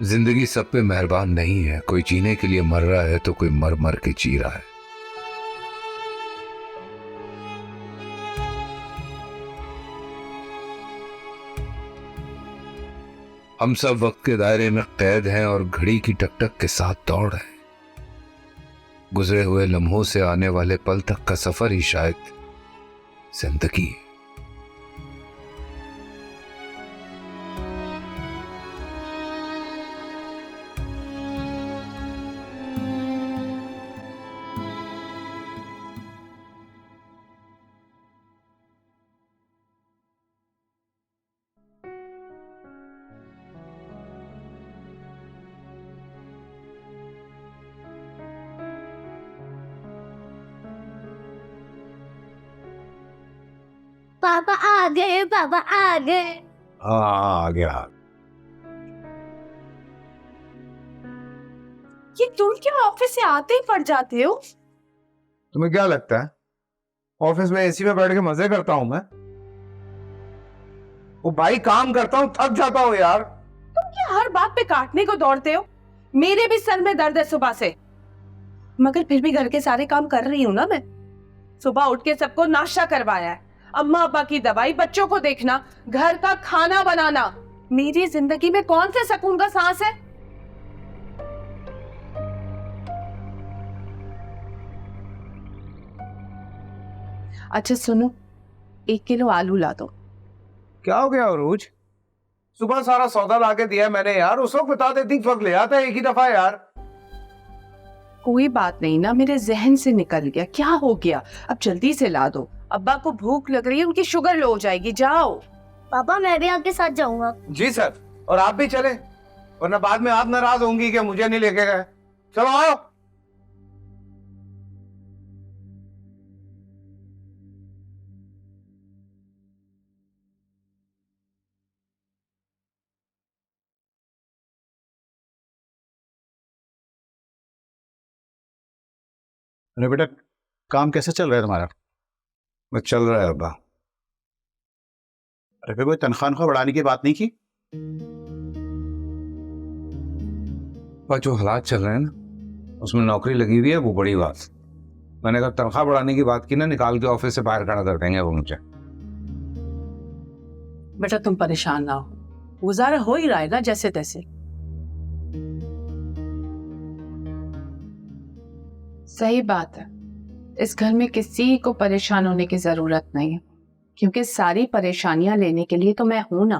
जिंदगी सब पे मेहरबान नहीं है। कोई जीने के लिए मर रहा है तो कोई मर मर के जी रहा है। हम सब वक्त के दायरे में कैद हैं और घड़ी की टकटक के साथ दौड़ रहे हैं। गुजरे हुए लम्हों से आने वाले पल तक का सफर ही शायद जिंदगी है। पापा आ गए, पापा आ गए। हाँ आ गया। ये तुम क्यों ऑफिस से आते ही पड़ जाते हो? तुम्हें क्या लगता है ऑफिस में एसी में बैठ के मजे करता हूं मैं? वो भाई काम करता हूं, थक जाता हूं यार। तुम क्या हर बात पे काटने को दौड़ते हो? मेरे भी सर में दर्द है सुबह से, मगर फिर भी घर के सारे काम कर रही हूँ ना मैं। सुबह उठ के सबको नाश्ता करवाया है, अम्मा अब्बा की दवाई, बच्चों को देखना, घर का खाना बनाना। मेरी जिंदगी में कौन से सुकून का सांस है? अच्छा सुनो, 1 किलो आलू ला दो। क्या हो गया अरूज? सुबह सारा सौदा ला के दिया मैंने यार, उस वक्त बता देती वक्त ले आता एक ही दफा यार। कोई बात नहीं ना, मेरे जहन से निकल गया। क्या हो गया? अब जल्दी से ला दो, अब्बा को भूख लग रही है, उनकी शुगर लो हो जाएगी। जाओ। पापा मैं भी आपके साथ जाऊंगा। जी सर, और आप भी चले, वरना बाद में आप नाराज होंगी कि मुझे नहीं लेके गए। चलो आओ। अरे बेटा, काम कैसे चल रहा है तुम्हारा? बस चल रहा है अब्बा। अरे फिर कोई तनख्वाह बढ़ाने की बात नहीं की? पर जो हालात चल रहे हैं ना, उसमें नौकरी लगी हुई है, वो बड़ी बात। मैंने अगर तनख्वाह बढ़ाने की बात की ना, निकाल के ऑफिस से बाहर खड़ा कर देंगे वो मुझे। बेटा तुम परेशान ना हो, गुजारा हो ही रहा है ना जैसे तैसे। सही बात है, इस घर में किसी को परेशान होने की जरूरत नहीं है, क्योंकि सारी परेशानियां लेने के लिए तो मैं हूं ना।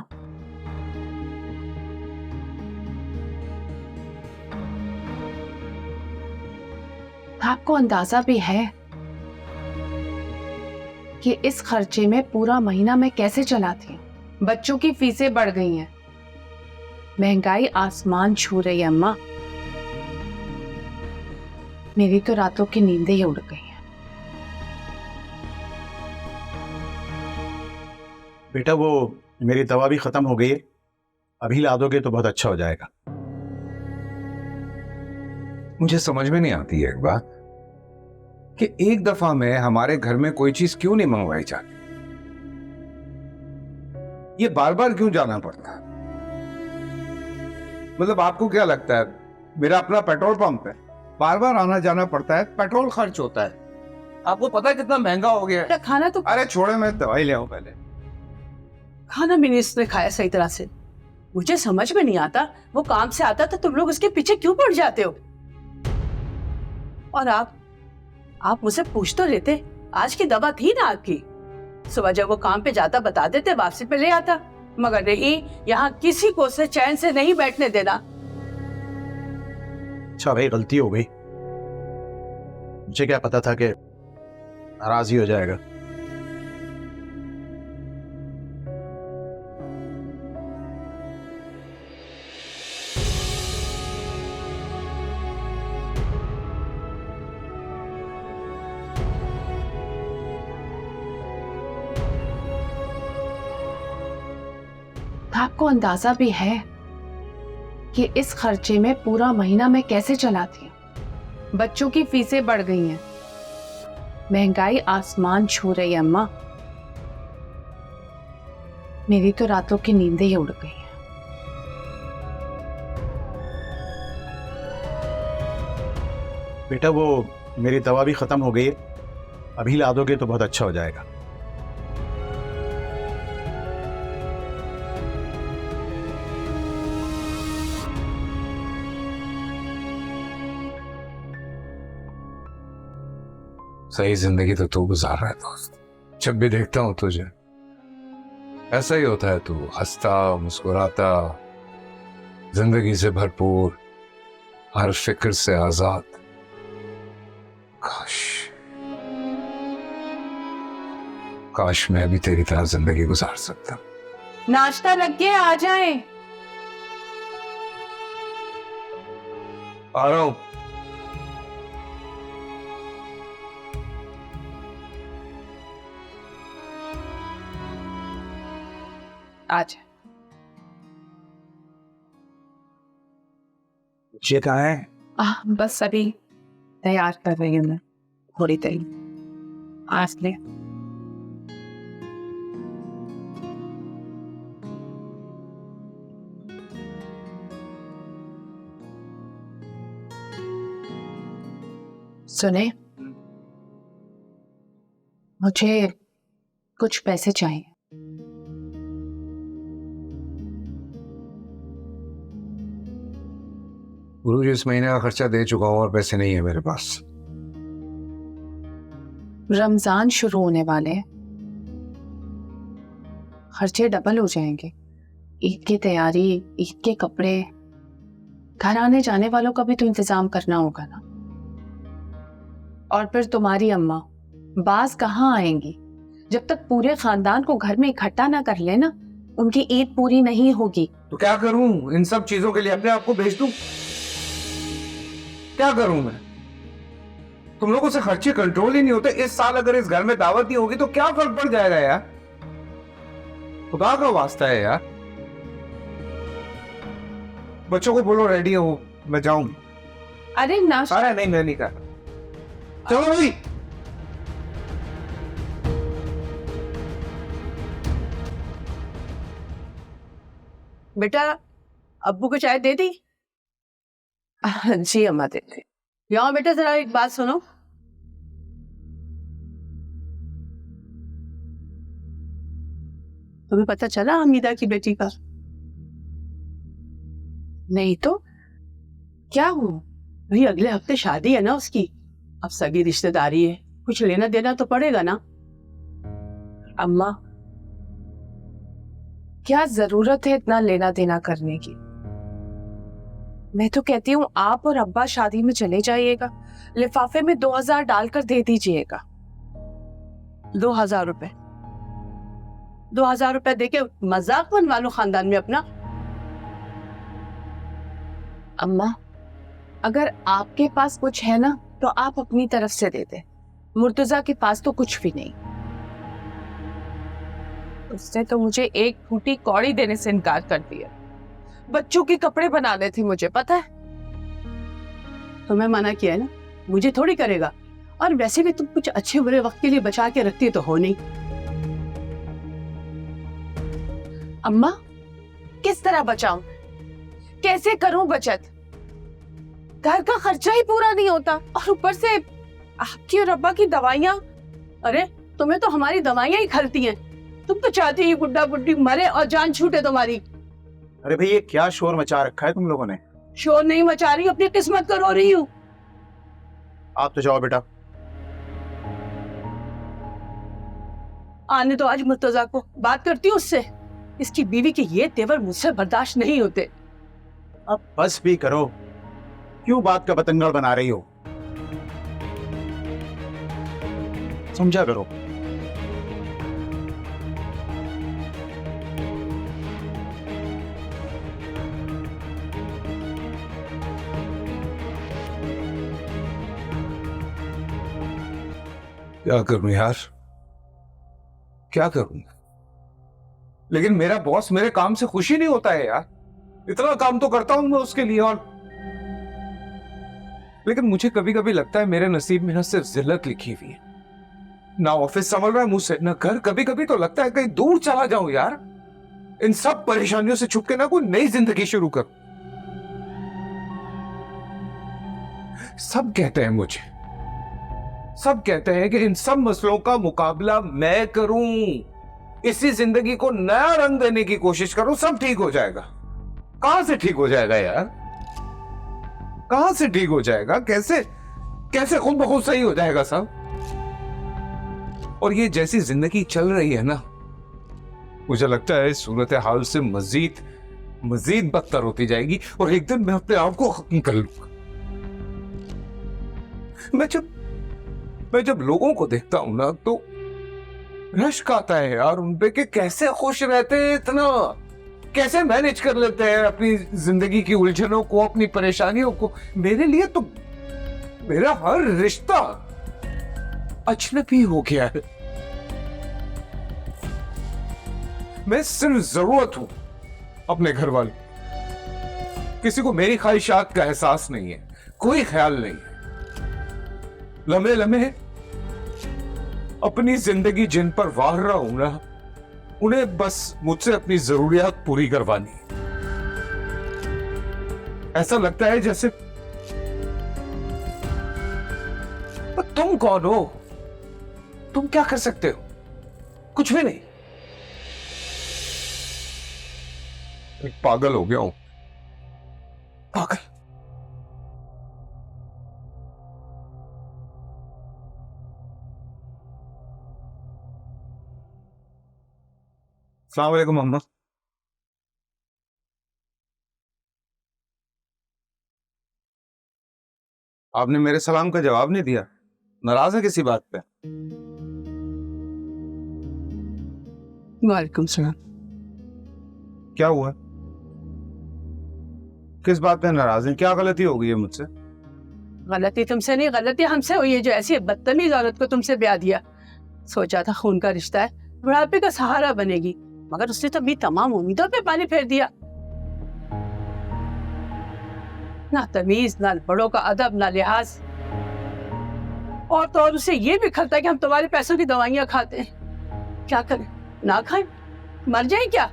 आपको अंदाजा भी है कि इस खर्चे में पूरा महीना मैं कैसे चलाती हूँ। बच्चों की फीसें बढ़ गई हैं, महंगाई आसमान छू रही है अम्मा। मेरी तो रातों की नींदें ही उड़ गई हैं। बेटा वो मेरी दवा भी खत्म हो गई है, अभी ला दोगे तो बहुत अच्छा हो जाएगा। मुझे समझ में नहीं आती है एक बात कि एक दफा में हमारे घर में कोई चीज क्यों नहीं मंगवाई जाती, ये बार बार क्यों जाना पड़ता है? मतलब आपको क्या लगता है मेरा अपना पेट्रोल पंप है, बार बार आना जाना पड़ता है, पेट्रोल खर्च होता है। आपको पता है कितना महंगा हो गया है? खाना तो अरे छोड़े, मैं दवाई ले आऊं पहले। खाना भी नहीं इसने खाया सही तरह से। मुझे समझ में नहीं आता, वो काम से आता तो तुम लोग उसके पीछे क्यों पड़ जाते हो? और आप मुझसे पूछ तो लेते, आज की दवा थी ना आपकी? सुबह जब वो काम पे जाता बता देते, वापसी पे ले आता। मगर नहीं, यहाँ किसी को से चैन से नहीं बैठने देना। अच्छा भाई, गलती हो गई, मुझे क्या पता था कि नाराज ही हो जाएगा। आपको अंदाजा भी है कि इस खर्चे में पूरा महीना मैं कैसे चलाती हूँ। बच्चों की फीसें बढ़ गई हैं, महंगाई आसमान छू रही है अम्मा। मेरी तो रातों की नींदें ही उड़ गई हैं। बेटा वो मेरी दवा भी खत्म हो गई है, अभी ला दोगे तो बहुत अच्छा हो जाएगा। सही जिंदगी तो तू गुजार रहा है दोस्त। जब भी देखता हूं तुझे ऐसा ही होता है, तू हंसता मुस्कुराता, जिंदगी से भरपूर, हर फिक्र से आजाद। काश काश मैं भी तेरी तरह जिंदगी गुजार सकता। नाश्ता लग गया, आ जाएं। आ रहा हूं। आज ये कहाँ है? बस अभी तैयार कर रही हूँ मैं, थोड़ी देर आज ले। सुने, मुझे कुछ पैसे चाहिए। गुरुजी इस महीने का खर्चा दे चुका हूं और पैसे नहीं है मेरे पास। रमजान शुरू होने वाले हैं, खर्चे डबल हो जाएंगे। ईद की तैयारी, ईद के कपड़े, घर आने जाने वालों का भी तो इंतजाम करना होगा ना। और फिर तुम्हारी अम्मा बाज कहाँ आएंगी? जब तक पूरे खानदान को घर में इकट्ठा ना कर लेना, उनकी ईद पूरी नहीं होगी। तो क्या करूं? इन सब चीजों के लिए अपने आप को बेच दूं? क्या करूं मैं? तुम लोगों से खर्चे कंट्रोल ही नहीं होते। इस साल अगर इस घर में दावत नहीं होगी तो क्या फर्क पड़ जाएगा यार? खुदा का वास्ता है यार। बच्चों को बोलो रेडी हो, मैं जाऊं। अरे नाश्ता। अरे नहीं, मैं नहीं कर। चलो अभी। बेटा, अब्बू को चाय दे दी? जी अम्मा दे दी। यहाँ बेटा जरा एक बात सुनो। तुम्हें पता चला हमीदा की बेटी का? नहीं तो क्या हुआ? भाई अगले हफ्ते शादी है ना उसकी। अब सगी रिश्तेदारी है, कुछ लेना देना तो पड़ेगा ना। अम्मा, क्या जरूरत है इतना लेना देना करने की? मैं तो कहती हूँ आप और अब्बा शादी में चले जाइएगा, लिफाफे में 2000 डालकर दे दीजिएगा। 2000 रुपए, 2000 रुपए देके मजाक बनवा लो खानदान में अपना। अम्मा, अगर आपके पास कुछ है ना तो आप अपनी तरफ से दे दे। मुर्तजा के पास तो कुछ भी नहीं। उसने तो मुझे एक फूटी कौड़ी देने से इनकार कर दिया। बच्चों के कपड़े बनाने थे मुझे, पता है। तो मैं मना किया है ना, मुझे थोड़ी करेगा। और वैसे भी तुम कुछ अच्छे बुरे वक्त के लिए बचा के रखती तो हो नहीं। अम्मा, किस तरह बचाऊं? कैसे करूं बचत? घर का खर्चा ही पूरा नहीं होता और ऊपर से आपकी और अब्बा की दवाइयां। अरे तुम्हें तो हमारी दवाइयां ही खलती हैं। तुम तो चाहती ही गुड्डा गुड्डी मरे और जान छूटे तुम्हारी। अरे भाई ये क्या शोर मचा रखा है तुम लोगों ने? शोर नहीं मचा रही, अपनी किस्मत को रो रही हूँ। आप तो जाओ बेटा। आने तो आज मुर्तजा को, बात करती हूँ उससे। इसकी बीवी के ये तेवर मुझसे बर्दाश्त नहीं होते। अब बस भी करो, क्यों बात का बतंगड़ बना रही हो? समझा करो। क्या करूं यार, क्या करूं? लेकिन मेरा बॉस मेरे काम से खुशी नहीं होता है यार। इतना काम तो करता हूं मैं उसके लिए। और लेकिन मुझे कभी कभी लगता है मेरे नसीब में ना सिर्फ जिल्लत लिखी हुई है। ना ऑफिस संभल रहा है मुझसे, ना घर। कभी कभी तो लगता है कहीं दूर चला जाऊं यार, इन सब परेशानियों से छुप के ना कोई नई जिंदगी शुरू कर। सब कहते हैं मुझे, सब कहते हैं कि इन सब मसलों का मुकाबला मैं करूं, इसी जिंदगी को नया रंग देने की कोशिश करूं, सब ठीक हो जाएगा। कहां से ठीक हो जाएगा यार? कहां से ठीक हो जाएगा? कैसे कैसे खुद ब खुद सही हो जाएगा सब? और ये जैसी जिंदगी चल रही है ना, मुझे लगता है इस सूरत हाल से मजीद मजीद बदतर होती जाएगी और एक दिन मैं अपने आप को खत्म कर लूंगा। मैं जब लोगों को देखता हूं ना तो रश्क आता है यार उन पे कि कैसे खुश रहते हैं, इतना कैसे मैनेज कर लेते हैं अपनी जिंदगी की उलझनों को, अपनी परेशानियों को। मेरे लिए तो मेरा हर रिश्ता अजनबी हो गया है। मैं सिर्फ जरूरत हूं अपने घर वालों, किसी को मेरी ख्वाहिशात का एहसास नहीं है, कोई ख्याल नहीं है। लम्हे लम्हे अपनी जिंदगी जिन पर वार रहा हूं ना, उन्हें बस मुझसे अपनी जरूरियात पूरी करवानी है। ऐसा लगता है जैसे पर तुम कौन हो? तुम क्या कर सकते हो? कुछ भी नहीं। एक पागल हो गया हूं, पागल। अस्सलाम वालेकुम अम्मा। आपने मेरे सलाम का जवाब नहीं दिया, नाराज है किसी बात पे? वालेकुम सलाम। क्या हुआ? किस बात पे नाराज हैं? क्या गलती हो गई है मुझसे? गलती तुमसे नहीं, गलती हमसे हुई है जो ऐसी बदतमीज औरत को तुमसे ब्याह दिया। सोचा था खून का रिश्ता है, बुढ़ापे का सहारा बनेगी, मगर उसने तो भी तमाम उम्मीदों पे पानी फेर दिया। ना तमीज, ना बड़ों का अदब, ना लिहाज। और तो और उसे ये भी खलता है कि हम तुम्हारे पैसों की दवाइयां खाते हैं। क्या करें, ना खाएं, मर जाए क्या?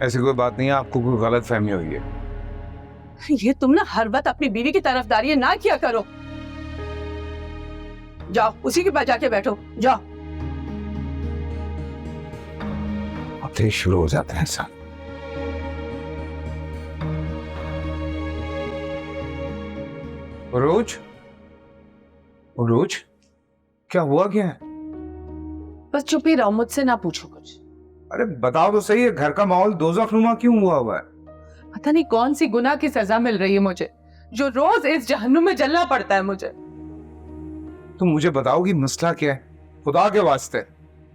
ऐसी कोई बात नहीं है, आपको कोई गलत फहमी हुई है। ये तुम ना हर वक्त अपनी बीवी की तरफदारी ना किया करो। जाओ उसी के पास जाके बैठो, जाओ। अब तो शुरू हो जाते हैं सब। उरूज, उरूज, क्या हुआ? क्या है? बस चुप ही रहो, मुझसे ना पूछो कुछ। अरे बताओ तो सही है, घर का माहौल दोज़खनुमा क्यों हुआ हुआ है? पता नहीं कौन सी गुनाह की सजा मिल रही है मुझे, जो रोज इस जहन्नुम में जलना पड़ता है मुझे। तुम मुझे बताओगी मसला क्या है, खुदा के वास्ते?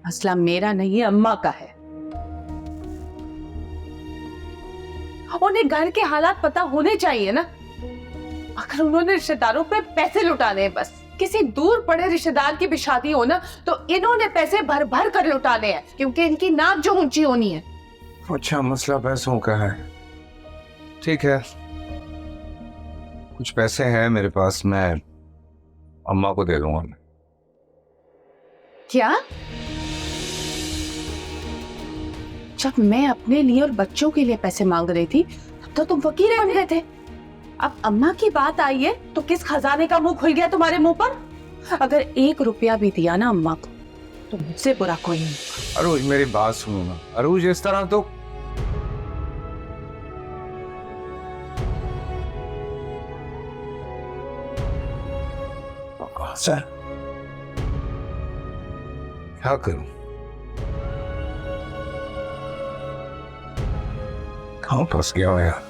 मसला मेरा नहीं है, अम्मा का है। उन्हें घर के हालात पता होने चाहिए ना। अगर उन्होंने रिश्तेदारों पे पैसे लुटाने हैं, बस किसी दूर पड़े रिश्तेदार की भी शादी हो ना, तो इन्होंने पैसे भर भर कर लुटाने हैं, क्योंकि इनकी नाक जो ऊंची होनी है। अच्छा, मसला पैसों का है। ठीक है, कुछ पैसे हैं मेरे पास, मैं अम्मा को दे दूंगा। क्या? जब मैं अपने लिए और बच्चों के लिए पैसे मांग रही थी तब तो तुम फकीर बन गए थे। अब अम्मा की बात आई है तो किस खजाने का मुंह खुल गया तुम्हारे मुंह पर? अगर 1 रुपया भी दिया ना अम्मा को तो मुझसे बुरा कोई नहीं। अरुज मेरी बात सुनो ना, अरुज इस तरह तो सर क्या करूं? कहां फंस गया हूं यार?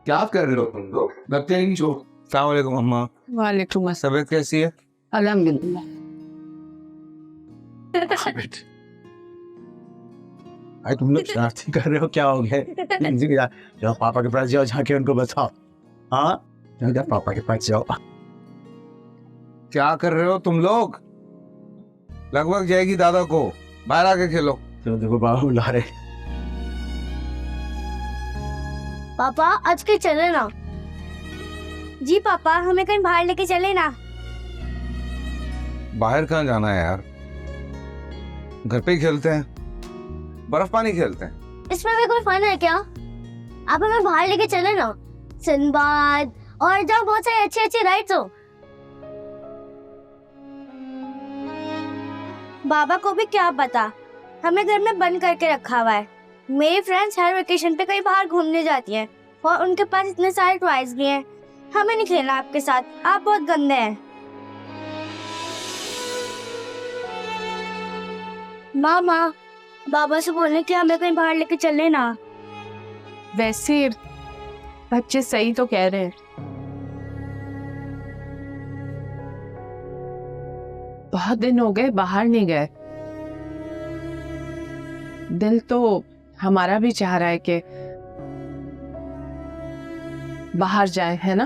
क्या कर रहे हो तुम लोग? लगते नहीं जो। अस्सलाम वालेकुम अम्मा। वालेकुम तबीयत कैसी है? अल्हम्दुलिल्लाह। भाई तुम लोग शरारती कर रहे हो, क्या हो गया? जाओ पापा के पास जाओ, जाके उनको बताओ। हाँ जाओ पापा के पास जाओ। क्या कर रहे हो तुम लोग? लगभग जाएगी दादा को, बाहर आके खेलो। तो देखो बाबा बुला रहे। पापा आज कहीं चले ना। जी पापा हमें कहीं बाहर लेके चले ना। बाहर कहाँ जाना है यार, घर पे ही खेलते हैं, बर्फ पानी खेलते हैं। इसमें भी कोई फन है क्या? आप हमें बाहर लेके चले ना, सिंबाद और जहाँ बहुत सारी अच्छी अच्छी राइड्स हो। बाबा को भी क्या पता, हमें घर में बंद करके रखा हुआ है। मेरी फ्रेंड्स हर वेकेशन पे कहीं बाहर घूमने जाती हैं और उनके पास इतने सारे टॉयज भी हैं। हमें नहीं खेलना आपके साथ, आप बहुत गंदे हैं। मामा बाबा से बोलने कि हमें कहीं बाहर लेके चले ना। वैसे बच्चे सही तो कह रहे हैं। बहुत दिन हो गए बाहर नहीं गए। दिल तो हमारा भी चाह रहा है कि बाहर जाए, है ना?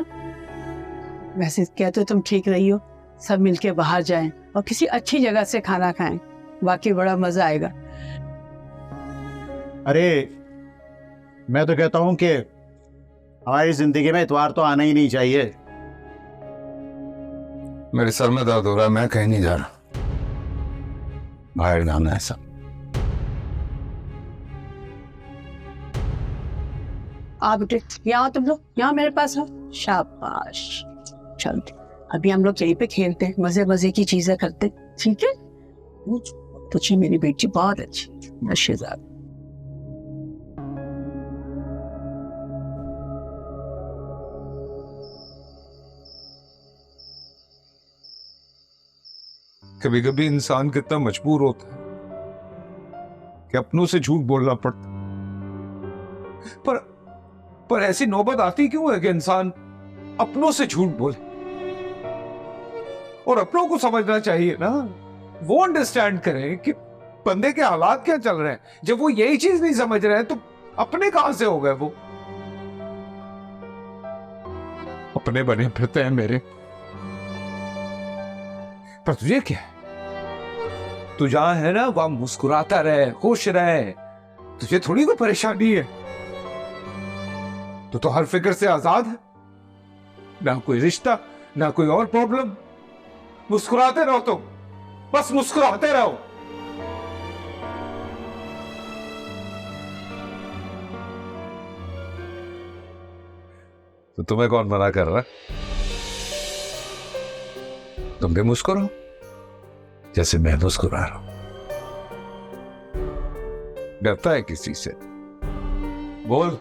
वैसे कहते तुम ठीक रही हो, सब मिलके बाहर जाएं और किसी अच्छी जगह से खाना खाएं, वाकई बड़ा मजा आएगा। अरे मैं तो कहता हूँ कि हमारी जिंदगी में इतवार तो आना ही नहीं चाहिए। मेरे सर में दर्द हो रहा है, मैं कहीं नहीं जा रहा, बाहर जाना है सब। आप बेटे यहाँ तुम लोग यहाँ मेरे पास हो। शाबाश, चल अभी हम लोग यहीं पे खेलते हैं, मजे मजे की चीजें करते हैं, ठीक है? तुझे मेरी बेटी बहुत अच्छी नशेदार। कभी कभी इंसान कितना मजबूर होता है कि अपनों से झूठ बोलना पड़ता, पर ऐसी नौबत आती क्यों है कि इंसान अपनों से झूठ बोले? और अपनों को समझना चाहिए ना, वो अंडरस्टैंड करें कि बंदे के हालात क्या चल रहे हैं। जब वो यही चीज नहीं समझ रहे हैं तो अपने कहां से हो गए वो? अपने बने फिरते हैं मेरे। पर तुझे क्या है, तू जहां है ना वहां मुस्कुराता रहे, खुश रहे, तुझे थोड़ी कोई परेशानी है। तो हर फिक्र से आजाद है, ना कोई रिश्ता ना कोई और प्रॉब्लम। मुस्कुराते रहो, तो बस मुस्कुराते रहो। तो तुम्हें कौन मना कर रहा है? तुम भी मुस्कुराओ जैसे मैं मुस्कुरा रहा हूं। डरता है किसी से? बोल,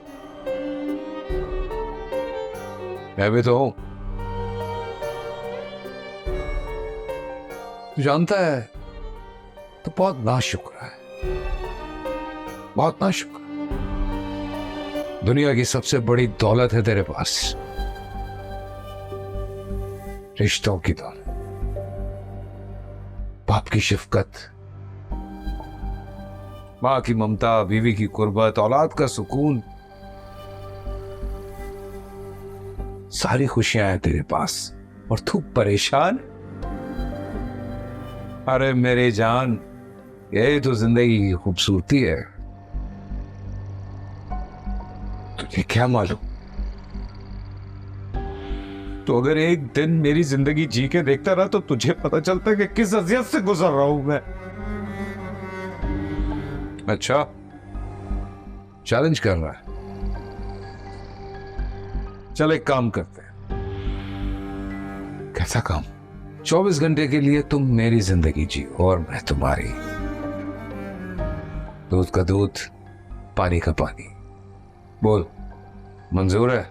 मैं भी तो हूं। तू जानता है तो बहुत नाशुक्र है, बहुत नाशुक्र। दुनिया की सबसे बड़ी दौलत है तेरे पास, रिश्तों की दौलत, बाप की शफकत, मां की ममता, बीवी की कुर्बत, औलाद का सुकून, सारी खुशियां हैं तेरे पास और तू परेशान। अरे मेरे जान, यही तो जिंदगी की खूबसूरती है। तुझे क्या मालूम, तो अगर एक दिन मेरी जिंदगी जी के देखता रहा तो तुझे पता चलता कि किस अजियत से गुजर रहा हूं मैं। अच्छा, चैलेंज कर रहा है? चल एक काम करते हैं। कैसा काम? 24 घंटे के लिए तुम मेरी जिंदगी जियो और मैं तुम्हारी। दूध का दूध, पानी का पानी। बोल, मंजूर है?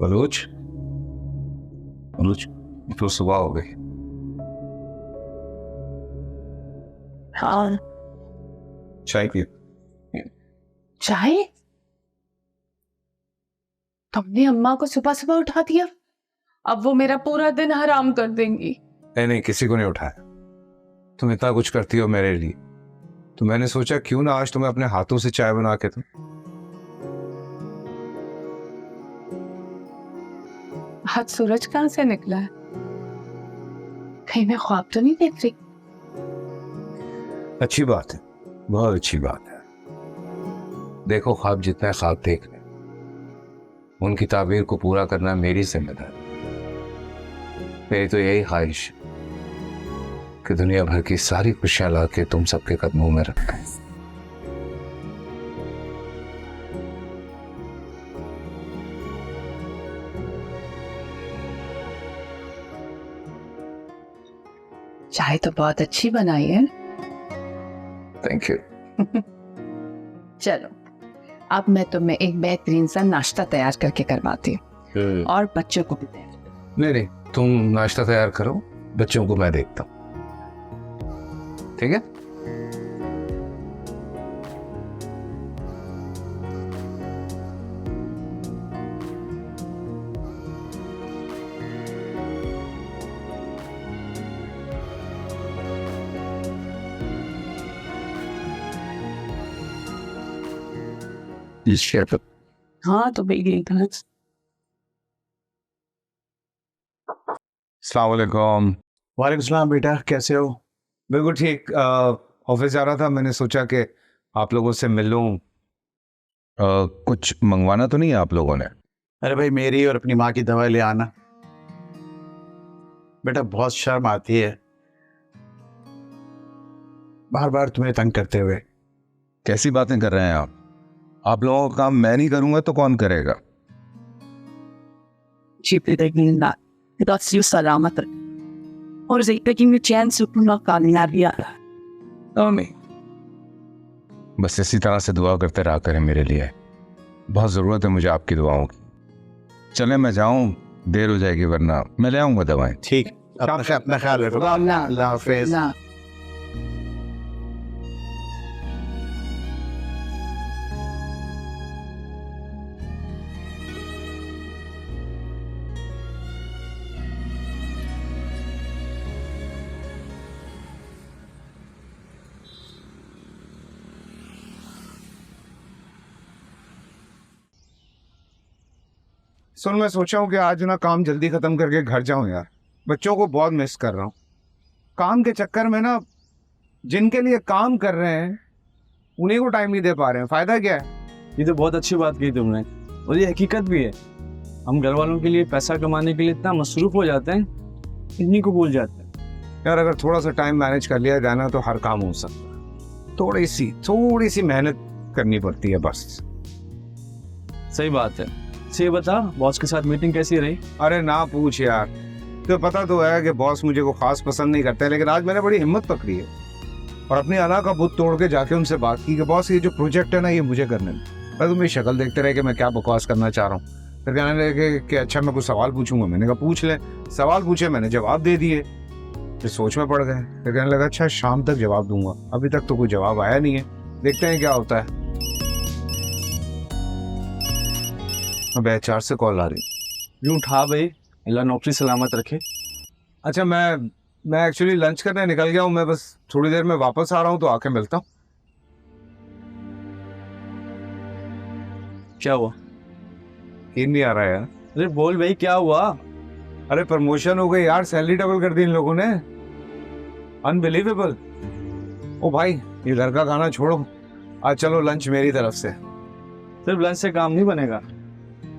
बलूच बलूच, तो सुबह हो गई। हाँ चाय पियो। चाय? तुमने अम्मा को सुबह सुबह उठा दिया, अब वो मेरा पूरा दिन हराम कर देंगी। नहीं नहीं, किसी को नहीं उठाया। तुम इतना कुछ करती हो मेरे लिए, तो मैंने सोचा क्यों ना आज तुम्हें अपने हाथों से चाय बना के दूं। आज सूरज कहाँ से निकला है? कहीं मैं ख्वाब तो नहीं देख रही? अच्छी बात है, बहुत अच्छी बात है। देखो, ख्वाब जितना ख्वाब देख ले, उनकी ताबीर को पूरा करना मेरी जिम्मेदारी। मेरी तो यही ख्वाहिश है कि दुनिया भर की सारी खुशियां लाके तुम सबके कदमों में रखें। चाय तो बहुत अच्छी बनाई है। Thank you. चलो, अब मैं तुम्हें एक बेहतरीन सा नाश्ता तैयार करके करवाती हूँ और बच्चों को भी दे। नहीं नहीं, तुम नाश्ता तैयार करो, बच्चों को मैं देखता हूँ, ठीक है? हाँ तो बेगी अस्सलाम वालेकुम। वालेकुम सलाम बेटा, कैसे हो? बिल्कुल ठीक। ऑफिस जा रहा था, मैंने सोचा कि आप लोगों से मिल लूं। कुछ मंगवाना तो नहीं है आप लोगों ने? अरे भाई, मेरी और अपनी माँ की दवाई ले आना। बेटा बहुत शर्म आती है बार बार तुम्हें तंग करते हुए। कैसी बातें कर रहे हैं आप? आप लोगों का काम मैं नहीं करूंगा तो कौन करेगा? सलामत और जिंदगी में चैन सुकून और कामयाबी आता। बस इसी तरह से दुआ करते रहा करें मेरे लिए, बहुत ज़रूरत है मुझे आपकी दुआओं की। चले मैं जाऊं, देर हो जाएगी, वरना मैं ले आऊंगा दवाएं। ठीक, अपना ख्याल रखो। अल्लाह हाफिज। सुन, मैं सोचा हूँ कि आज ना काम जल्दी खत्म करके घर जाऊं यार। बच्चों को बहुत मिस कर रहा हूँ। काम के चक्कर में ना जिनके लिए काम कर रहे हैं उन्हीं को टाइम नहीं दे पा रहे हैं। फायदा क्या है? ये तो बहुत अच्छी बात की तुमने, और ये हकीकत भी है। हम घर वालों के लिए पैसा कमाने के लिए इतना मसरूफ हो जाते हैं, इन्हीं को भूल जाते हैं। यार अगर थोड़ा सा टाइम मैनेज कर लिया जाए ना तो हर काम हो सकता है। थोड़ी सी मेहनत करनी पड़ती है बस। सही बात है। से बता, बॉस के साथ मीटिंग कैसी रही? अरे ना पूछ यार, तो पता तो है कि बॉस मुझे को खास पसंद नहीं करते, लेकिन आज मैंने बड़ी हिम्मत पकड़ी है और अपनी अना का बुत तोड़ के जाके उनसे बात की कि बॉस ये जो प्रोजेक्ट है ना ये मुझे करने में। पर तुम मेरी शक्ल देखते रहे कि मैं क्या बकवास करना चाह रहा हूँ। फिर कहने लगे कि अच्छा मैं कुछ सवाल पूछूंगा। मैंने कहा पूछ ले। सवाल पूछे, मैंने जवाब दे दिए, फिर सोच में पड़ गए। फिर कहने लगा अच्छा शाम तक जवाब दूंगा। अभी तक तो कोई जवाब आया नहीं है, देखते हैं क्या होता है। अब HR से कॉल आ रही। यूं उठा भाई, अल्लाह नौकरी सलामत रखे। अच्छा मैं एक्चुअली लंच करने निकल गया हूँ, मैं बस थोड़ी देर में वापस आ रहा हूँ, तो आके मिलता हूँ। क्या हुआ? यकीन नहीं आ रहा यार। अरे बोल भाई, क्या हुआ? अरे प्रमोशन हो गई यार, सैलरी डबल कर दी इन लोगों ने। अनबिलीवेबल। ओ भाई, ये घर का खाना छोड़ो, आज चलो लंच मेरी तरफ से। सिर्फ लंच से काम नहीं बनेगा,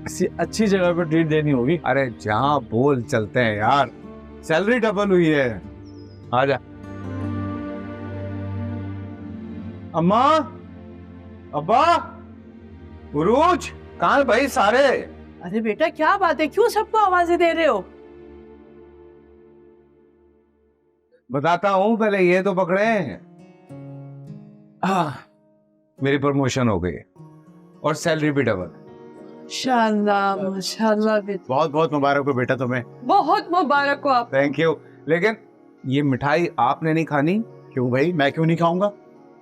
किसी अच्छी जगह पर ट्रीट देनी होगी। अरे जहाँ बोल चलते हैं यार, सैलरी डबल हुई है। आजा। अम्मा, अब्बा, उरूज, कहाँ भाई सारे? अरे बेटा क्या बात है, क्यों सबको आवाजें दे रहे हो? बताता हूँ, पहले ये तो पकड़े। मेरी प्रमोशन हो गई और सैलरी भी डबल। माशाल्लाह माशाल्लाह बेटा। बहुत बहुत मुबारक हो बेटा तुम्हें। बहुत मुबारक हो आप। Thank you. लेकिन ये मिठाई आपने नहीं खानी? क्यों भाई, मैं क्यों नहीं खाऊंगा?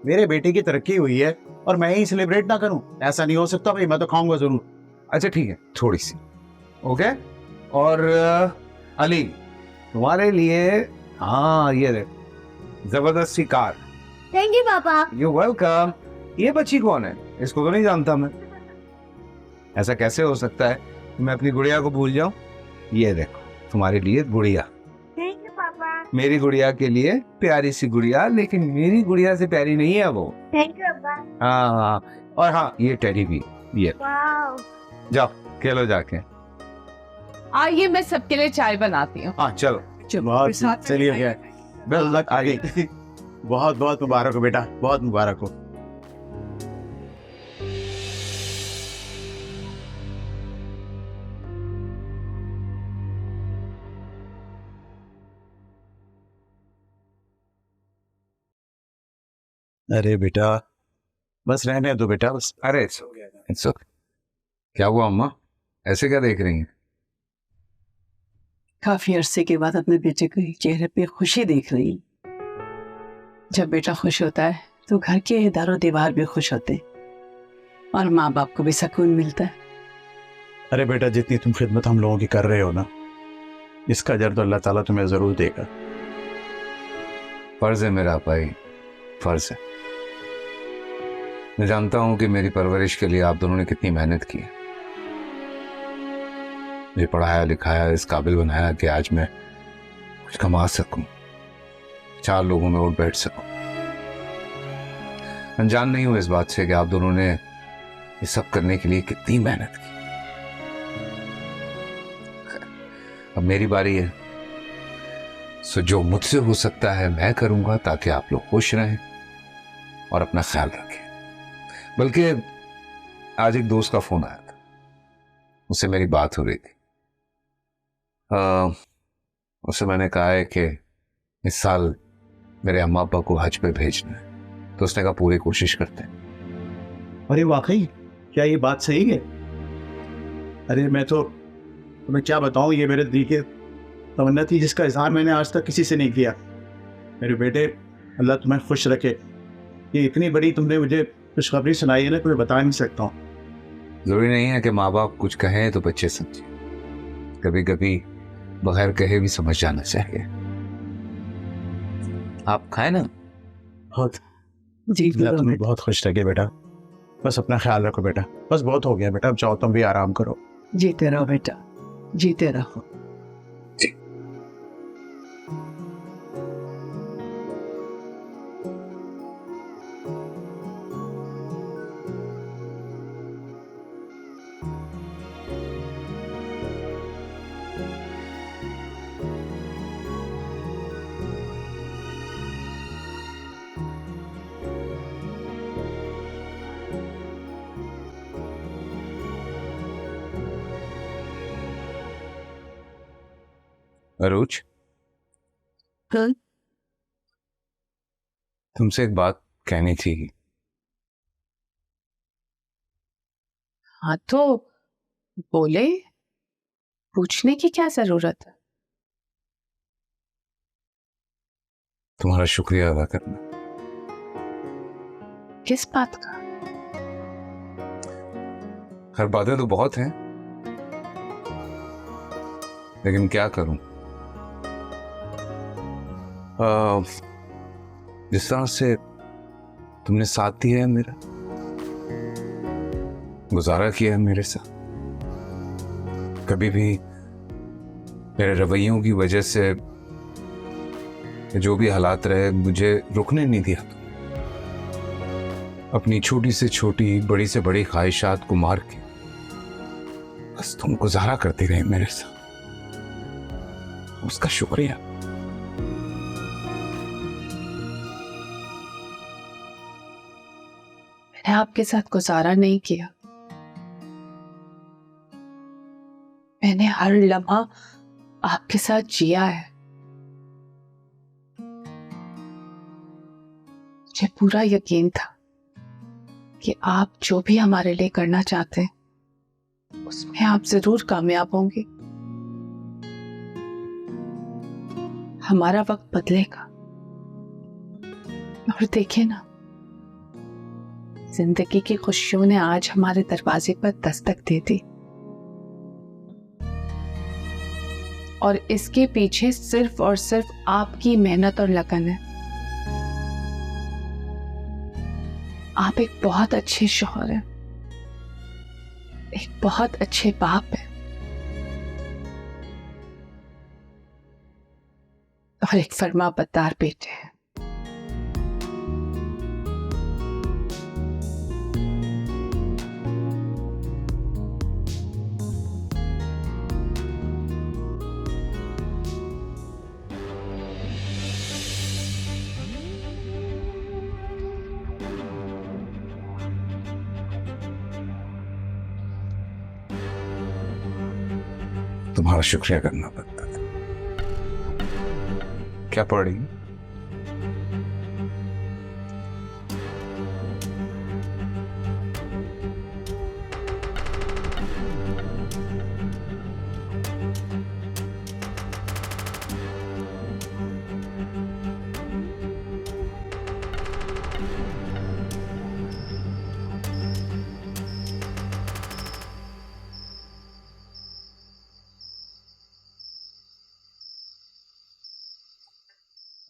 मेरे बेटे की तरक्की हुई है और मैं ही सेलिब्रेट ना करूं? ऐसा नहीं हो सकता भाई, मैं तो खाऊंगा जरूर। अच्छा ठीक है, थोड़ी सी। ओके। और अली, तुम्हारे लिए हाँ ये देख, जबरदस्ती कार। थैंक यू पापा। You welcome. ये बच्ची कौन है? इसको तो नहीं जानता मैं। ऐसा कैसे हो सकता है कि मैं अपनी गुड़िया को भूल जाऊं? ये देखो, तुम्हारे लिए गुड़िया। थैंक यू पापा। मेरी गुड़िया के लिए प्यारी सी गुड़िया, लेकिन मेरी गुड़िया से प्यारी नहीं है वो। थैंक यू पापा। हाँ, और हाँ ये टेडी भी। ये वाओ। जाओ खेलो जाके। आइए मैं सबके लिए चाय बनाती हूँ। हाँ चलो। बहुत साथ में चलिए खाएंगे। गया, बेल लक आगे। बहुत बहुत मुबारक हो बेटा, बहुत मुबारक हो। अरे बेटा, बस रहने दो बेटा, बस। अरे इट्स ओके। क्या हुआ अम्मा, ऐसे क्या देख रही हैं? काफी अरसे के बाद अपने बेटे के चेहरे पे खुशी देख रही हूं। जब बेटा खुश होता है तो घर के दारो दीवार भी खुश होते हैं और माँ बाप को भी सुकून मिलता है। अरे बेटा, जितनी तुम खिदमत हम लोगों की कर रहे हो ना, इसका अजर तो अल्लाह ताला तुम्हें जरूर देगा। फर्ज है मेरा भाई, फर्ज है। मैं जानता हूं कि मेरी परवरिश के लिए आप दोनों ने कितनी मेहनत की है, मुझे पढ़ाया लिखाया, इस काबिल बनाया कि आज मैं कुछ कमा सकूं, 4 लोगों में उठ बैठ सकूं। अनजान नहीं हूं इस बात से कि आप दोनों ने ये सब करने के लिए कितनी मेहनत की। अब मेरी बारी है, सो जो मुझसे हो सकता है मैं करूंगा ताकि आप लोग खुश रहें और अपना ख्याल रखें। बल्कि आज एक दोस्त का फोन आया था, उससे मेरी बात हो रही थी। उससे मैंने कहा है कि इस साल मेरे अम्मा अब्बा को हज पे भेजना है, तो उसने कहा पूरी कोशिश करते हैं। अरे वाकई, क्या ये बात सही है? अरे मैं तो तुम्हें क्या बताऊं, ये मेरे दिल की तमन्ना थी जिसका इजहार मैंने आज तक किसी से नहीं किया। मेरे बेटे, अल्लाह तुम्हें खुश रखे। ये इतनी बड़ी तुमने मुझे खुशखबरी सुनाई है ना, तुम्हें बता नहीं सकता हूँ। जरूरी नहीं है कि माँ बाप कुछ कहें तो बच्चे समझें, कभी कभी बगैर कहे भी समझ जाना चाहिए। आप खाए ना। बहुत जी अल्लाह तुम्हें बहुत खुश रखे बेटा। बस अपना ख्याल रखो बेटा, बस बहुत हो गया बेटा, अब जाओ तुम भी आराम करो। जीते रहो बेटा, जीते रहो। अरुच, हाँ? तुमसे एक बात कहनी थी। हाँ तो बोले, पूछने की क्या जरूरत है? तुम्हारा शुक्रिया अदा करना। किस बात का? हर बातें तो बहुत हैं, लेकिन क्या करूं। जिस तरह से तुमने साथ दिया है मेरा, गुजारा किया है मेरे साथ, कभी भी मेरे रवैयों की वजह से जो भी हालात रहे मुझे रुकने नहीं दिया। अपनी छोटी से छोटी, बड़ी से बड़ी ख्वाहिशात को मार के बस तुम गुजारा करते रहे मेरे साथ, उसका शुक्रिया। मैंने आपके साथ गुजारा नहीं किया, मैंने हर लम्हा आपके साथ जिया है। मुझे पूरा यकीन था कि आप जो भी हमारे लिए करना चाहते हैं उसमें आप जरूर कामयाब होंगे। हमारा वक्त बदलेगा और देखे ना, जिंदगी की खुशियों ने आज हमारे दरवाजे पर दस्तक दे दी और इसके पीछे सिर्फ और सिर्फ आपकी मेहनत और लगन है। आप एक बहुत अच्छे शौहर हैं, एक बहुत अच्छे बाप हैं और एक फर्माबरदार बेटे हैं। तुम्हारा शुक्रिया करना पड़ता था। क्या पढ़ रही?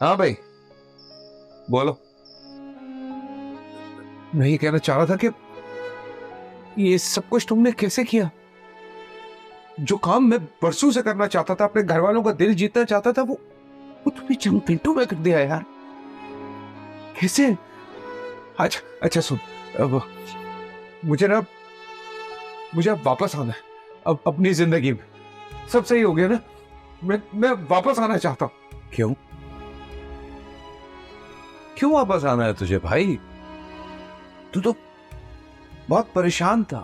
हाँ भाई बोलो। मैं ये कहना चाह रहा था कि ये सब कुछ तुमने कैसे किया? जो काम मैं बरसों से करना चाहता था, अपने घर वालों का दिल जीतना चाहता था, वो तुमने चंद मिनटों में कर दिया यार। कैसे? अच्छा अच्छा सुन, अब मुझे अब वापस आना है, अब अपनी जिंदगी में सब सही हो गया ना। मैं वापस आना चाहता हूं। क्यों वापस आना है तुझे भाई? तू तो बहुत परेशान था,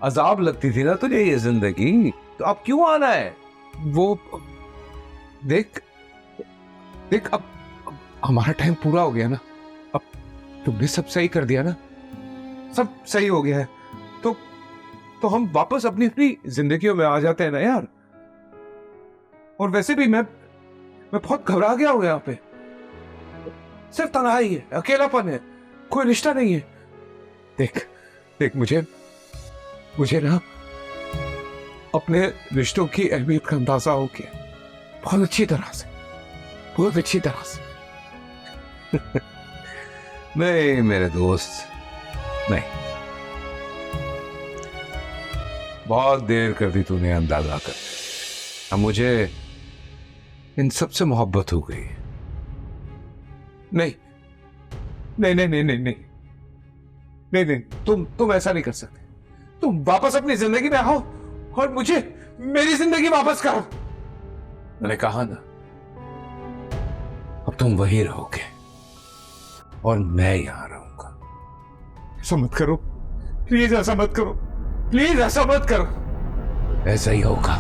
अजाब लगती थी ना तुझे ये जिंदगी, तो अब क्यों आना है? वो देख अब हमारा टाइम पूरा हो गया ना, अब तुमने सब सही कर दिया ना, सब सही हो गया है, तो हम वापस अपनी अपनी जिंदगियों में आ जाते हैं ना यार। और वैसे भी मैं बहुत घबरा गया हूं यहाँ पे। सिर्फ तन्हाई है, अकेलापन है, कोई रिश्ता नहीं है। देख मुझे ना अपने रिश्तों की अहमियत का अंदाजा हो गया, बहुत अच्छी तरह से। नहीं मेरे दोस्त, नहीं, बहुत देर कर दी तूने अंदाजा कर। अब मुझे इन सब से मोहब्बत हो गई। नहीं, तुम ऐसा नहीं कर सकते। तुम वापस अपनी जिंदगी में आओ और मुझे मेरी जिंदगी वापस करो। मैंने कहा ना, अब तुम वहीं रहोगे और मैं यहां रहूंगा। ऐसा मत करो प्लीज, ऐसा मत करो प्लीज, ऐसा मत करो। ऐसा ही होगा।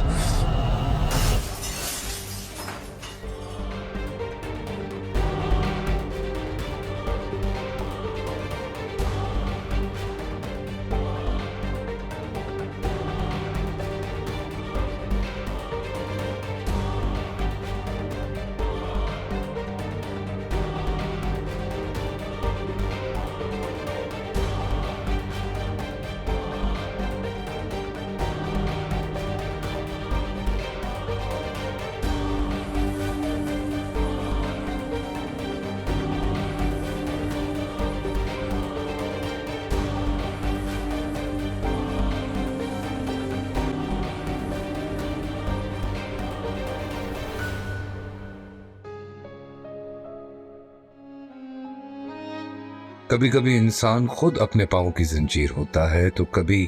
कभी कभी इंसान खुद अपने पांव की जंजीर होता है, तो कभी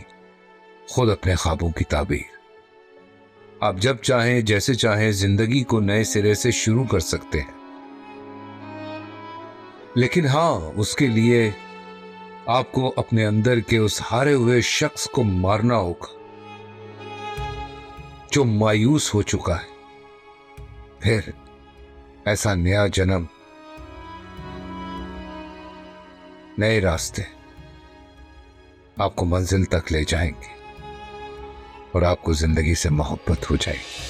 खुद अपने ख्वाबों की ताबीर। आप जब चाहें, जैसे चाहें, जिंदगी को नए सिरे से शुरू कर सकते हैं, लेकिन हां, उसके लिए आपको अपने अंदर के उस हारे हुए शख्स को मारना होगा जो मायूस हो चुका है। फिर ऐसा नया जन्म, नए रास्ते आपको मंजिल तक ले जाएंगे। और आपको जिंदगी से मोहब्बत हो जाएगी।